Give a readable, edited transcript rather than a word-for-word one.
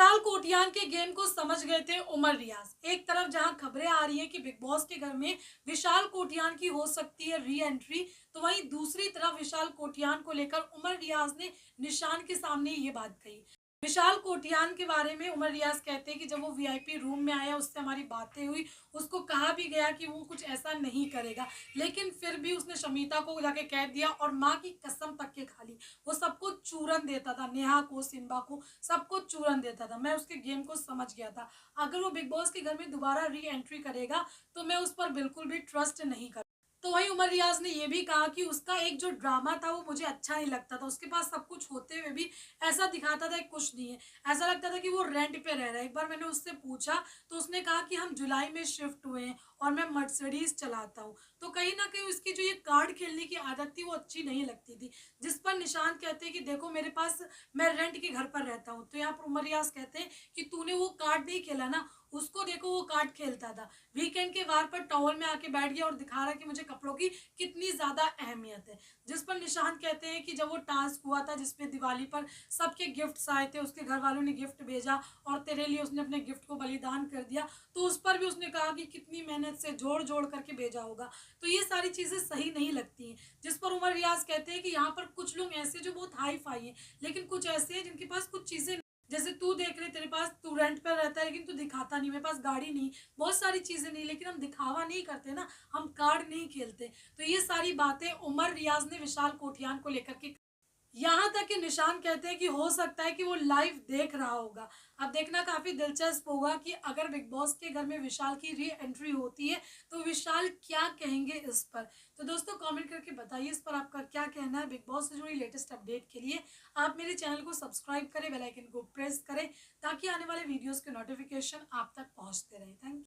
विशाल कोटियान के गेम को समझ गए थे उमर रियाज। एक तरफ जहां खबरें आ रही हैं कि बिग बॉस के घर में विशाल कोटियान की हो सकती है री एंट्री, तो वहीं दूसरी तरफ विशाल कोटियान को लेकर उमर रियाज ने निशान के सामने ये बात कही। विशाल कोटियान के बारे में उमर रियाज कहते हैं कि जब वो वीआईपी रूम में आया, उससे हमारी बातें हुई, उसको कहा भी गया कि वो कुछ ऐसा नहीं करेगा, लेकिन फिर भी उसने शमीता को जाके कह दिया और माँ की कसम तक के खा ली। वो सबको चूरन देता था, नेहा को, सिम्बा को, सबको चूरन देता था। मैं उसके गेम को समझ गया था। अगर वो बिग बॉस के घर में दोबारा री एंट्री करेगा तो मैं उस पर बिल्कुल भी ट्रस्ट नहीं कर। तो वहीं उमर रियाज ने यह भी कहा कि उसका एक जो ड्रामा था वो मुझे अच्छा नहीं लगता था। उसके पास सब कुछ होते हुए भी ऐसा दिखाता था कि कुछ नहीं है। ऐसा लगता था कि वो रेंट पे रह रहा है। एक बार मैंने उससे पूछा तो उसने कहा कि हम जुलाई में शिफ्ट हुए हैं और मैं मर्सिडीज चलाता हूँ। तो कहीं ना कहीं उसकी जो ये कार्ड खेलने की आदत थी वो अच्छी नहीं लगती थी। जिस पर निशांत कहते हैं कि देखो मेरे पास, मैं रेंट के घर पर रहता हूँ। तो यहाँ पर उमर रियाज कहते हैं कि तूने वो कार्ड नहीं खेला ना, उसको देखो वो कार्ड खेलता था। वीकेंड के वार पर टॉवल में आके बैठ गया और दिखा रहा कि मुझे कपड़ों की कितनी ज्यादा अहमियत है। जिस पर निशांत कहते हैं कि जब वो टास्क हुआ था जिसपे दिवाली पर सबके गिफ्ट्स आए थे, उसके घर वालों ने गिफ्ट भेजा और तेरे लिए उसने अपने गिफ्ट को बलिदान कर दिया, तो उस पर भी उसने कहा कि कितनी मेहनत से जोड़ जोड़ करके भेजा होगा। तो ये सारी चीजें सही नहीं लगती हैं। जिस पर उमर रियाज कहते हैं कि यहाँ पर कुछ लोग ऐसे जो बहुत हाई फाई हैं, लेकिन कुछ ऐसे हैं जिनके पास कुछ चीजें, जैसे तू देख रहे, तेरे पास, तू रेंट पर रहता है लेकिन तू दिखाता नहीं, मेरे पास गाड़ी नहीं, बहुत सारी चीजें नहीं, लेकिन हम दिखावा नहीं करते ना, हम कार्ड नहीं खेलते। तो ये सारी बातें उमर रियाज ने विशाल कोठियान को लेकर के, यहाँ तक कि निशान कहते हैं कि हो सकता है कि वो लाइव देख रहा होगा। अब देखना काफी दिलचस्प होगा कि अगर बिग बॉस के घर में विशाल की री एंट्री होती है तो विशाल क्या कहेंगे इस पर। तो दोस्तों कमेंट करके बताइए इस पर आपका क्या कहना है। बिग बॉस से जुड़ी लेटेस्ट अपडेट के लिए आप मेरे चैनल को सब्सक्राइब करें, बेल आइकन को प्रेस करें ताकि आने वाले वीडियोस के नोटिफिकेशन आप तक पहुंचते रहे। Thank you.